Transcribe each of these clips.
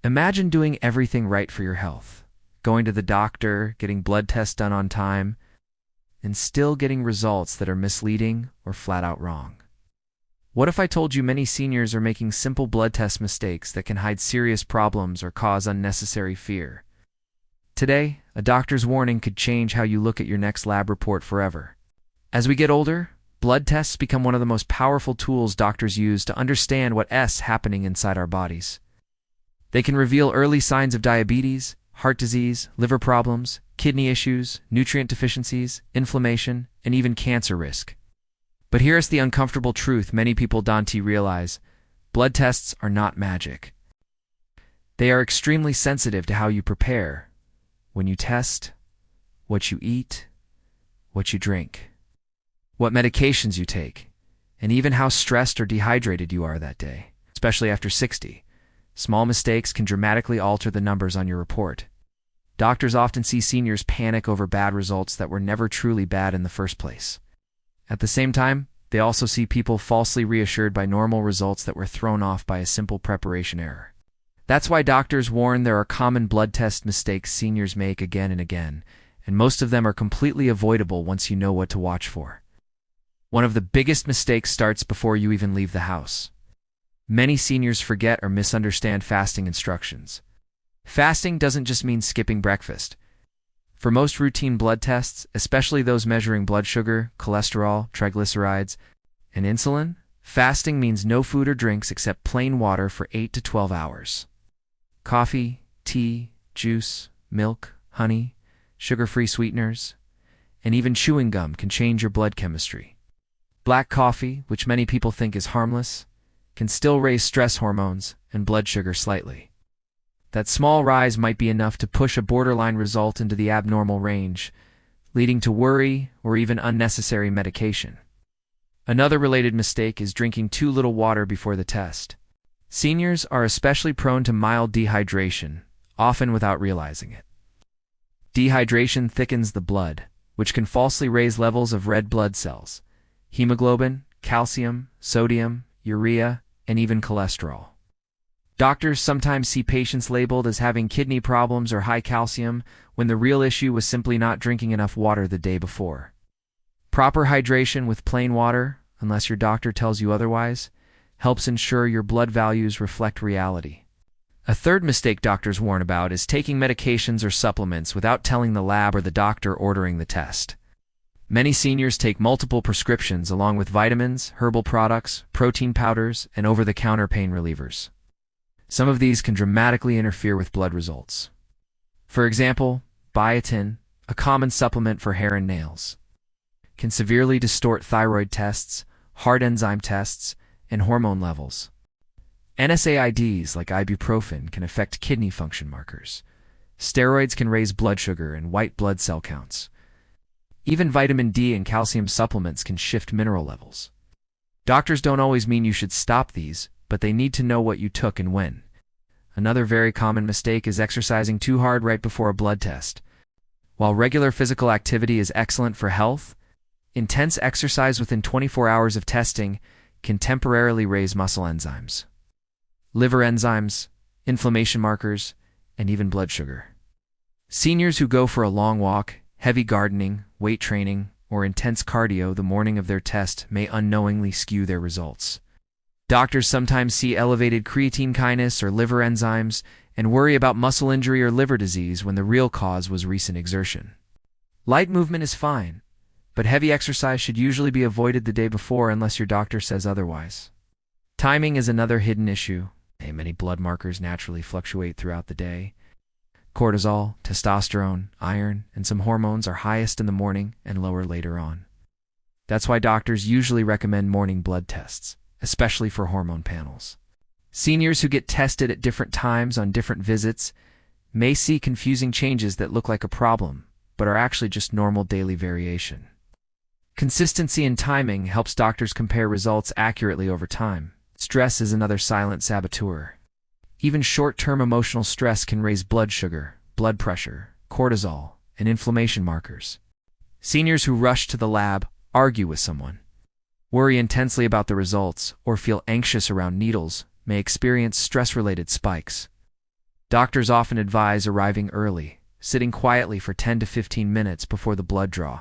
Imagine doing everything right for your health, going to the doctor, getting blood tests done on time, and still getting results that are misleading or flat out wrong. What if I told you many seniors are making simple blood test mistakes that can hide serious problems or cause unnecessary fear? Today, a doctor's warning could change how you look at your next lab report forever. As we get older, blood tests become one of the most powerful tools doctors use to understand what's happening inside our bodies. They can reveal early signs of diabetes, heart disease, liver problems, kidney issues, nutrient deficiencies, inflammation, and even cancer risk. But here's the uncomfortable truth many people don't realize. Blood tests are not magic. They are extremely sensitive to how you prepare, when you test, what you eat, what you drink, what medications you take, and even how stressed or dehydrated you are that day, especially after 60. Small mistakes can dramatically alter the numbers on your report. Doctors often see seniors panic over bad results that were never truly bad in the first place. At the same time, they also see people falsely reassured by normal results that were thrown off by a simple preparation error. That's why doctors warn there are common blood test mistakes seniors make again and again, and most of them are completely avoidable once you know what to watch for. One of the biggest mistakes starts before you even leave the house. Many seniors forget or misunderstand fasting instructions. Fasting doesn't just mean skipping breakfast. For most routine blood tests, especially those measuring blood sugar, cholesterol, triglycerides, and insulin, fasting means no food or drinks except plain water for 8 to 12 hours. Coffee, tea, juice, milk, honey, sugar-free sweeteners, and even chewing gum can change your blood chemistry. Black coffee, which many people think is harmless, can still raise stress hormones and blood sugar slightly. That small rise might be enough to push a borderline result into the abnormal range, leading to worry or even unnecessary medication. Another related mistake is drinking too little water before the test. Seniors are especially prone to mild dehydration, often without realizing it. Dehydration thickens the blood, which can falsely raise levels of red blood cells, hemoglobin, calcium, sodium, urea, and even cholesterol. Doctors sometimes see patients labeled as having kidney problems or high calcium when the real issue was simply not drinking enough water the day before. Proper hydration with plain water, unless your doctor tells you otherwise, helps ensure your blood values reflect reality. A third mistake doctors warn about is taking medications or supplements without telling the lab or the doctor ordering the test. Many seniors take multiple prescriptions along with vitamins, herbal products, protein powders, and over-the-counter pain relievers. Some of these can dramatically interfere with blood results. For example, biotin, a common supplement for hair and nails, can severely distort thyroid tests, heart enzyme tests, and hormone levels. NSAIDs like ibuprofen can affect kidney function markers. Steroids can raise blood sugar and white blood cell counts. Even vitamin D and calcium supplements can shift mineral levels. Doctors don't always mean you should stop these, but they need to know what you took and when. Another very common mistake is exercising too hard right before a blood test. While regular physical activity is excellent for health, intense exercise within 24 hours of testing can temporarily raise muscle enzymes, liver enzymes, inflammation markers, and even blood sugar. Seniors who go for a long walk, heavy gardening, weight training, or intense cardio the morning of their test may unknowingly skew their results. Doctors sometimes see elevated creatine kinase or liver enzymes and worry about muscle injury or liver disease when the real cause was recent exertion. Light movement is fine, but heavy exercise should usually be avoided the day before unless your doctor says otherwise. Timing is another hidden issue. Many blood markers naturally fluctuate throughout the day. Cortisol, testosterone, iron, and some hormones are highest in the morning and lower later on. That's why doctors usually recommend morning blood tests, especially for hormone panels. Seniors who get tested at different times on different visits may see confusing changes that look like a problem, but are actually just normal daily variation. Consistency in timing helps doctors compare results accurately over time. Stress is another silent saboteur. Even short-term emotional stress can raise blood sugar, blood pressure, cortisol, and inflammation markers. Seniors who rush to the lab, argue with someone, worry intensely about the results, or feel anxious around needles may experience stress-related spikes. Doctors often advise arriving early, sitting quietly for 10 to 15 minutes before the blood draw,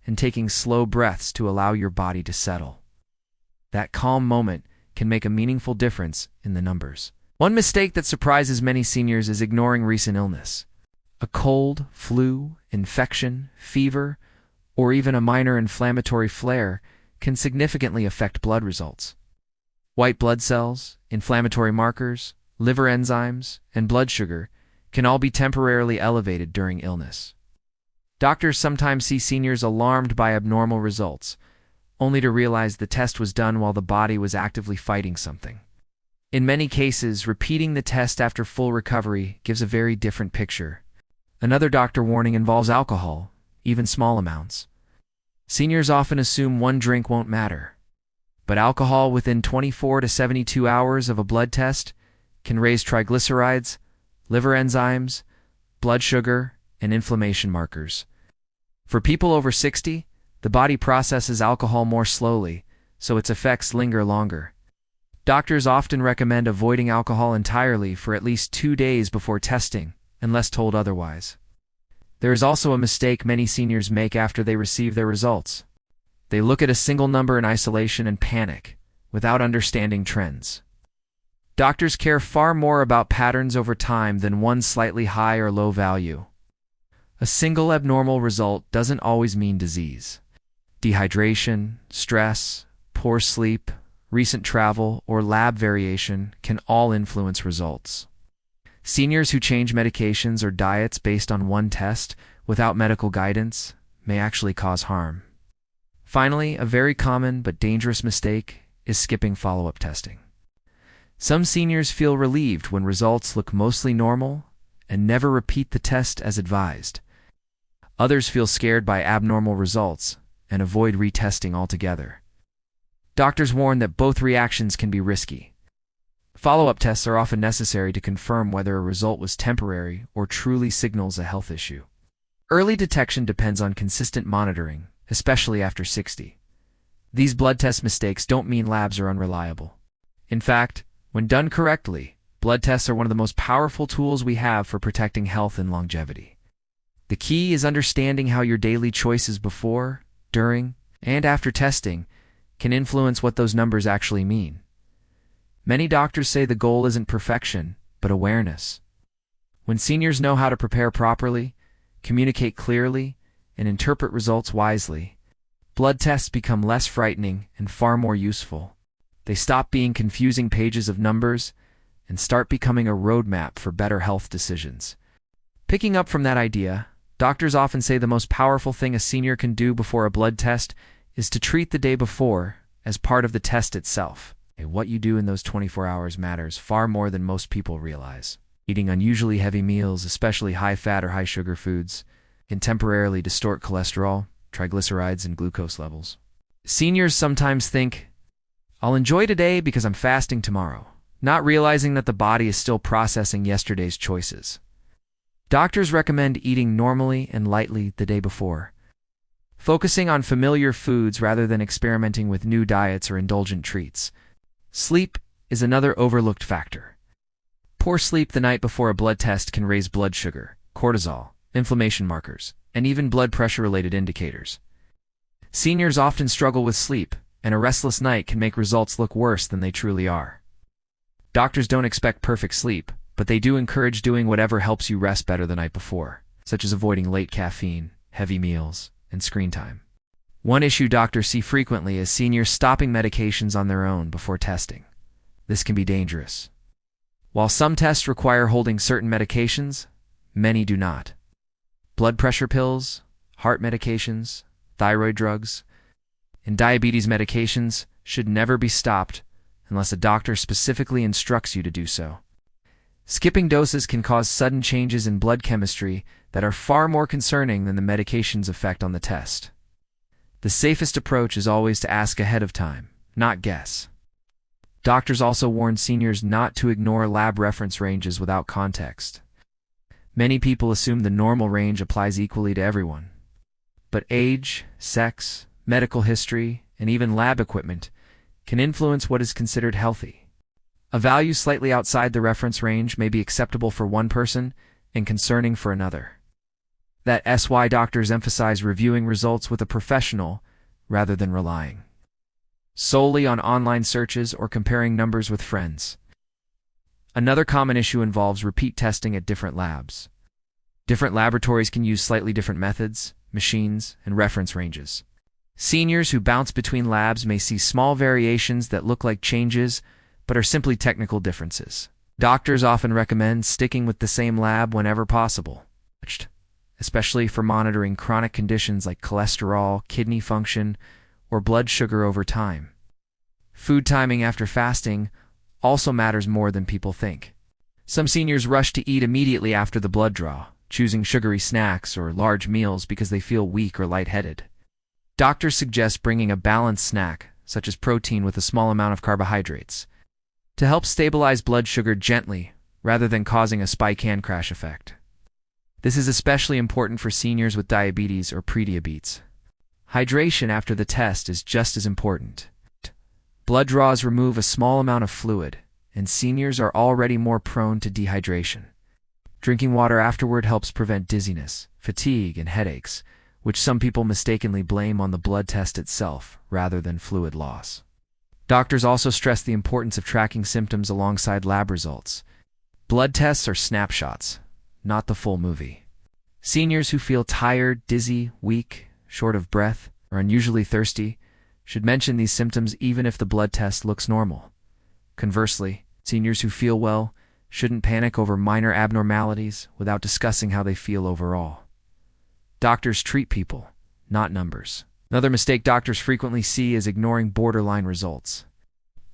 and taking slow breaths to allow your body to settle. That calm moment can make a meaningful difference in the numbers. One mistake that surprises many seniors is ignoring recent illness. A cold, flu, infection, fever, or even a minor inflammatory flare can significantly affect blood results. White blood cells, inflammatory markers, liver enzymes, and blood sugar can all be temporarily elevated during illness. Doctors sometimes see seniors alarmed by abnormal results, only to realize the test was done while the body was actively fighting something. In many cases, repeating the test after full recovery gives a very different picture. Another doctor warning involves alcohol, even small amounts. Seniors often assume one drink won't matter, but alcohol within 24 to 72 hours of a blood test can raise triglycerides, liver enzymes, blood sugar, and inflammation markers. For people over 60, the body processes alcohol more slowly, so its effects linger longer. Doctors often recommend avoiding alcohol entirely for at least 2 days before testing, unless told otherwise. There is also a mistake many seniors make after they receive their results. They look at a single number in isolation and panic, without understanding trends. Doctors care far more about patterns over time than one slightly high or low value. A single abnormal result doesn't always mean disease. Dehydration, stress, poor sleep, recent travel, or lab variation can all influence results. Seniors who change medications or diets based on one test without medical guidance may actually cause harm. Finally, a very common but dangerous mistake is skipping follow-up testing. Some seniors feel relieved when results look mostly normal and never repeat the test as advised. Others feel scared by abnormal results and avoid retesting altogether. Doctors warn that both reactions can be risky. Follow-up tests are often necessary to confirm whether a result was temporary or truly signals a health issue. Early detection depends on consistent monitoring, especially after 60. These blood test mistakes don't mean labs are unreliable. In fact, when done correctly, blood tests are one of the most powerful tools we have for protecting health and longevity. The key is understanding how your daily choices before, during, and after testing can influence what those numbers actually mean. Many doctors say the goal isn't perfection, but awareness. When seniors know how to prepare properly, communicate clearly, and interpret results wisely, blood tests become less frightening and far more useful. They stop being confusing pages of numbers and start becoming a roadmap for better health decisions. Picking up from that idea, doctors often say the most powerful thing a senior can do before a blood test is to treat the day before as part of the test itself. What you do in those 24 hours matters far more than most people realize. Eating unusually heavy meals, especially high-fat or high-sugar foods, can temporarily distort cholesterol, triglycerides, and glucose levels. Seniors sometimes think, "I'll enjoy today because I'm fasting tomorrow," not realizing that the body is still processing yesterday's choices. Doctors recommend eating normally and lightly the day before, focusing on familiar foods rather than experimenting with new diets or indulgent treats. Sleep is another overlooked factor. Poor sleep the night before a blood test can raise blood sugar, cortisol, inflammation markers, and even blood pressure-related indicators. Seniors often struggle with sleep, and a restless night can make results look worse than they truly are. Doctors don't expect perfect sleep, but they do encourage doing whatever helps you rest better the night before, such as avoiding late caffeine, heavy meals, and screen time. One issue doctors see frequently is seniors stopping medications on their own before testing. This can be dangerous. While some tests require holding certain medications, many do not. Blood pressure pills, heart medications, thyroid drugs, and diabetes medications should never be stopped unless a doctor specifically instructs you to do so. Skipping doses can cause sudden changes in blood chemistry that are far more concerning than the medication's effect on the test. The safest approach is always to ask ahead of time, not guess. Doctors also warn seniors not to ignore lab reference ranges without context. Many people assume the normal range applies equally to everyone. But age, sex, medical history, and even lab equipment can influence what is considered healthy. A value slightly outside the reference range may be acceptable for one person and concerning for another. That's why doctors emphasize reviewing results with a professional rather than relying solely on online searches or comparing numbers with friends. Another common issue involves repeat testing at different labs. Different laboratories can use slightly different methods, machines, and reference ranges. Seniors who bounce between labs may see small variations that look like changes but are simply technical differences. Doctors often recommend sticking with the same lab whenever possible, especially for monitoring chronic conditions like cholesterol, kidney function, or blood sugar over time. Food timing after fasting also matters more than people think. Some seniors rush to eat immediately after the blood draw, choosing sugary snacks or large meals because they feel weak or lightheaded. Doctors suggest bringing a balanced snack, such as protein with a small amount of carbohydrates, to help stabilize blood sugar gently rather than causing a spike and crash effect. This is especially important for seniors with diabetes or prediabetes. Hydration after the test is just as important. Blood draws remove a small amount of fluid, and seniors are already more prone to dehydration. Drinking water afterward helps prevent dizziness, fatigue, and headaches, which some people mistakenly blame on the blood test itself rather than fluid loss. Doctors also stress the importance of tracking symptoms alongside lab results. Blood tests are snapshots, not the full movie. Seniors who feel tired, dizzy, weak, short of breath, or unusually thirsty should mention these symptoms even if the blood test looks normal. Conversely, seniors who feel well shouldn't panic over minor abnormalities without discussing how they feel overall. Doctors treat people, not numbers. Another mistake doctors frequently see is ignoring borderline results.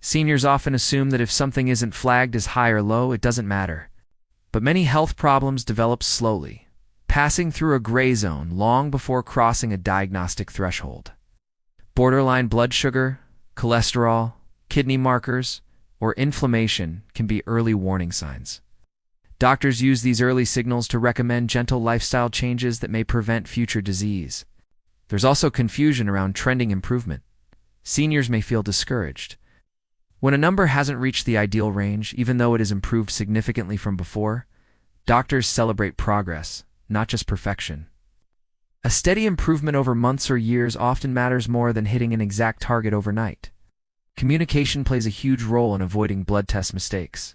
Seniors often assume that if something isn't flagged as high or low, it doesn't matter. But many health problems develop slowly, passing through a gray zone long before crossing a diagnostic threshold. Borderline blood sugar, cholesterol, kidney markers, or inflammation can be early warning signs. Doctors use these early signals to recommend gentle lifestyle changes that may prevent future disease. There's also confusion around trending improvement. Seniors may feel discouraged when a number hasn't reached the ideal range, even though it has improved significantly from before. Doctors celebrate progress, not just perfection. A steady improvement over months or years often matters more than hitting an exact target overnight. Communication plays a huge role in avoiding blood test mistakes.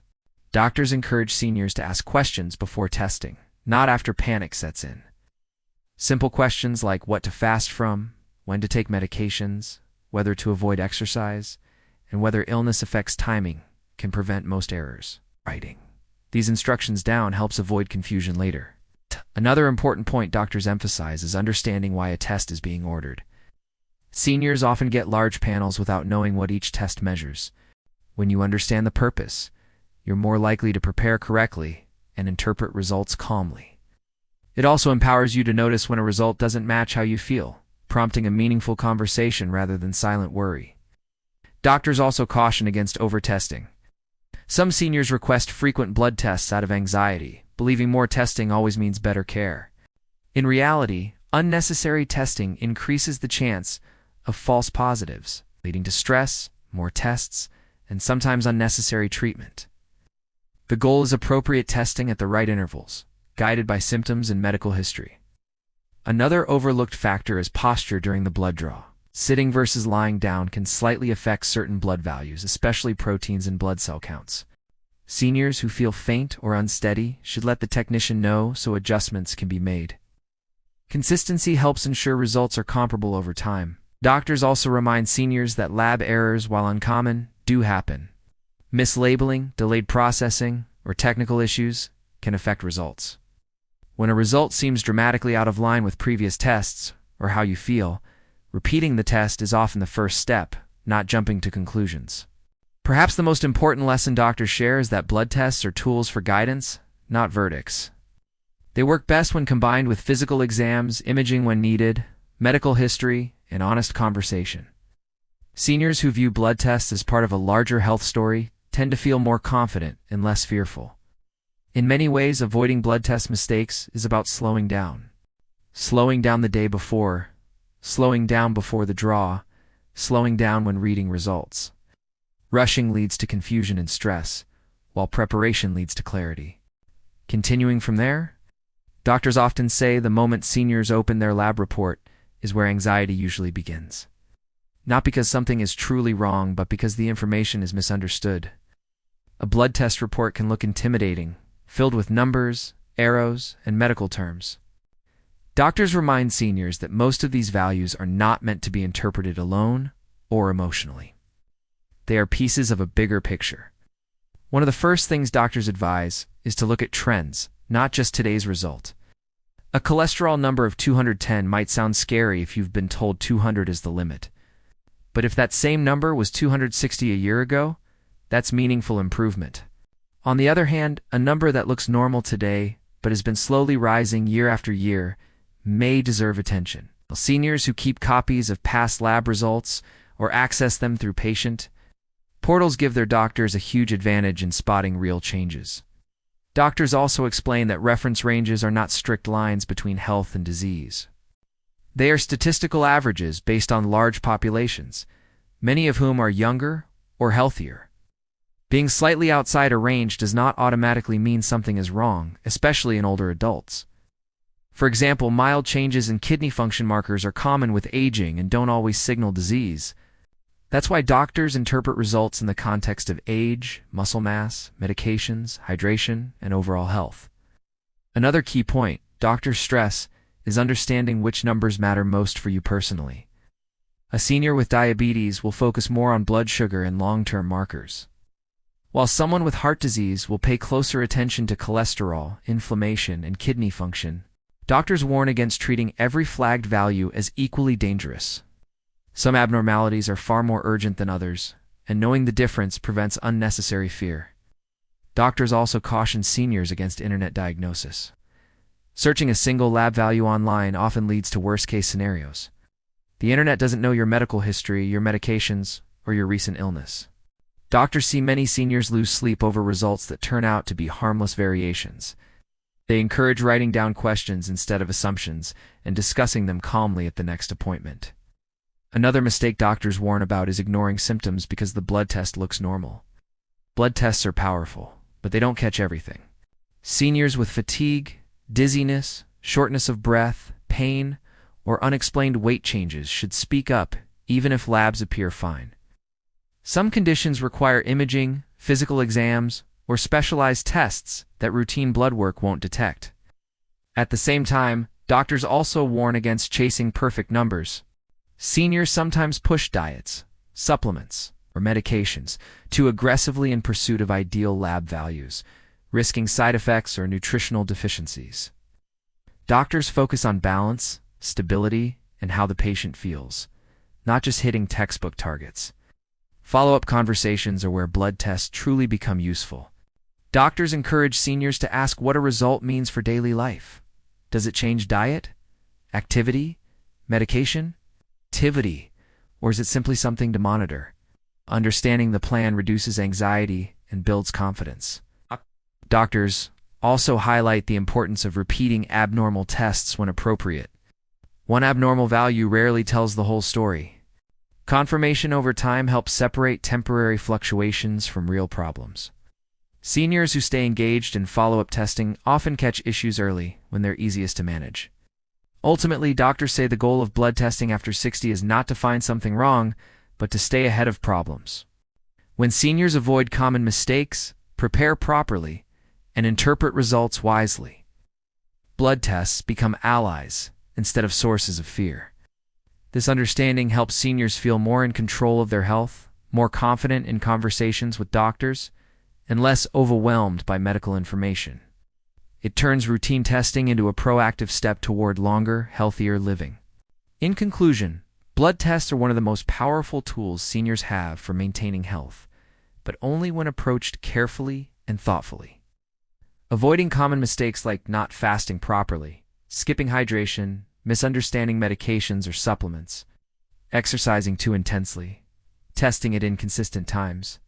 Doctors encourage seniors to ask questions before testing, not after panic sets in. Simple questions like what to fast from, when to take medications, whether to avoid exercise, and whether illness affects timing can prevent most errors. Writing these instructions down helps avoid confusion later. Another important point doctors emphasize is understanding why a test is being ordered. Seniors often get large panels without knowing what each test measures. When you understand the purpose, you're more likely to prepare correctly and interpret results calmly. It also empowers you to notice when a result doesn't match how you feel, prompting a meaningful conversation rather than silent worry. Doctors also caution against over-testing. Some seniors request frequent blood tests out of anxiety, believing more testing always means better care. In reality, unnecessary testing increases the chance of false positives, leading to stress, more tests, and sometimes unnecessary treatment. The goal is appropriate testing at the right intervals, guided by symptoms and medical history. Another overlooked factor is posture during the blood draw. Sitting versus lying down can slightly affect certain blood values, especially proteins and blood cell counts. Seniors who feel faint or unsteady should let the technician know so adjustments can be made. Consistency helps ensure results are comparable over time. Doctors also remind seniors that lab errors, while uncommon, do happen. Mislabeling, delayed processing, or technical issues can affect results. When a result seems dramatically out of line with previous tests, or how you feel, repeating the test is often the first step, not jumping to conclusions. Perhaps the most important lesson doctors share is that blood tests are tools for guidance, not verdicts. They work best when combined with physical exams, imaging when needed, medical history, and honest conversation. Seniors who view blood tests as part of a larger health story tend to feel more confident and less fearful. In many ways, avoiding blood test mistakes is about slowing down. Slowing down the day before, slowing down before the draw, slowing down when reading results. Rushing leads to confusion and stress, while preparation leads to clarity. Continuing from there, doctors often say the moment seniors open their lab report is where anxiety usually begins. Not because something is truly wrong, but because the information is misunderstood. A blood test report can look intimidating, filled with numbers, arrows, and medical terms. Doctors remind seniors that most of these values are not meant to be interpreted alone or emotionally. They are pieces of a bigger picture. One of the first things doctors advise is to look at trends, not just today's result. A cholesterol number of 210 might sound scary if you've been told 200 is the limit. But if that same number was 260 a year ago, that's meaningful improvement. On the other hand, a number that looks normal today but has been slowly rising year after year may deserve attention. Seniors who keep copies of past lab results or access them through patient portals give their doctors a huge advantage in spotting real changes. Doctors also explain that reference ranges are not strict lines between health and disease. They are statistical averages based on large populations, many of whom are younger or healthier. Being slightly outside a range does not automatically mean something is wrong, especially in older adults. For example, mild changes in kidney function markers are common with aging and don't always signal disease. That's why doctors interpret results in the context of age, muscle mass, medications, hydration, and overall health. Another key point doctors stress is understanding which numbers matter most for you personally. A senior with diabetes will focus more on blood sugar and long-term markers, while someone with heart disease will pay closer attention to cholesterol, inflammation, and kidney function. Doctors warn against treating every flagged value as equally dangerous. Some abnormalities are far more urgent than others, and knowing the difference prevents unnecessary fear. Doctors also caution seniors against internet diagnosis. Searching a single lab value online often leads to worst-case scenarios. The internet doesn't know your medical history, your medications, or your recent illness. Doctors see many seniors lose sleep over results that turn out to be harmless variations. They encourage writing down questions instead of assumptions and discussing them calmly at the next appointment. Another mistake doctors warn about is ignoring symptoms because the blood test looks normal. Blood tests are powerful, but they don't catch everything. Seniors with fatigue, dizziness, shortness of breath, pain, or unexplained weight changes should speak up, even if labs appear fine. Some conditions require imaging, physical exams, or specialized tests that routine blood work won't detect. At the same time, doctors also warn against chasing perfect numbers. Seniors sometimes push diets, supplements, or medications too aggressively in pursuit of ideal lab values, risking side effects or nutritional deficiencies. Doctors focus on balance, stability, and how the patient feels, not just hitting textbook targets. Follow-up conversations are where blood tests truly become useful. Doctors encourage seniors to ask what a result means for daily life. Does it change diet, activity, medication, or is it simply something to monitor? Understanding the plan reduces anxiety and builds confidence. Doctors also highlight the importance of repeating abnormal tests when appropriate. One abnormal value rarely tells the whole story. Confirmation over time helps separate temporary fluctuations from real problems. Seniors who stay engaged in follow-up testing often catch issues early when they're easiest to manage. Ultimately, doctors say the goal of blood testing after 60 is not to find something wrong, but to stay ahead of problems. When seniors avoid common mistakes, prepare properly, and interpret results wisely, blood tests become allies instead of sources of fear. This understanding helps seniors feel more in control of their health, more confident in conversations with doctors, and less overwhelmed by medical information. It turns routine testing into a proactive step toward longer, healthier living. In conclusion, blood tests are one of the most powerful tools seniors have for maintaining health, but only when approached carefully and thoughtfully. Avoiding common mistakes like not fasting properly, skipping hydration, misunderstanding medications or supplements, exercising too intensely, testing at inconsistent times,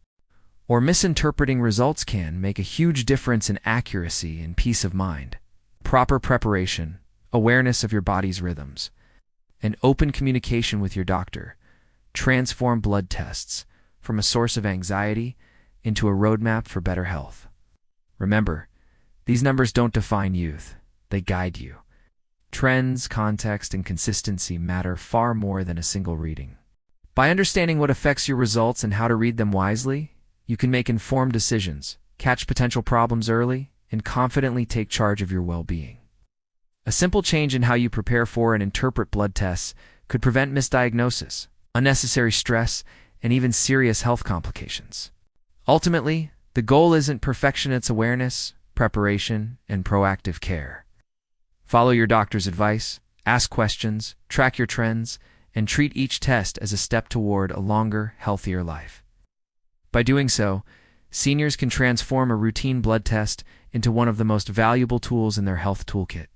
or misinterpreting results can make a huge difference in accuracy and peace of mind. Proper preparation, awareness of your body's rhythms, and open communication with your doctor transform blood tests from a source of anxiety into a roadmap for better health. Remember, these numbers don't define youth, they guide you. Trends, context, and consistency matter far more than a single reading. By understanding what affects your results and how to read them wisely, you can make informed decisions, catch potential problems early, and confidently take charge of your well-being. A simple change in how you prepare for and interpret blood tests could prevent misdiagnosis, unnecessary stress, and even serious health complications. Ultimately, the goal isn't perfection, it's awareness, preparation, and proactive care. Follow your doctor's advice, ask questions, track your trends, and treat each test as a step toward a longer, healthier life. By doing so, seniors can transform a routine blood test into one of the most valuable tools in their health toolkit.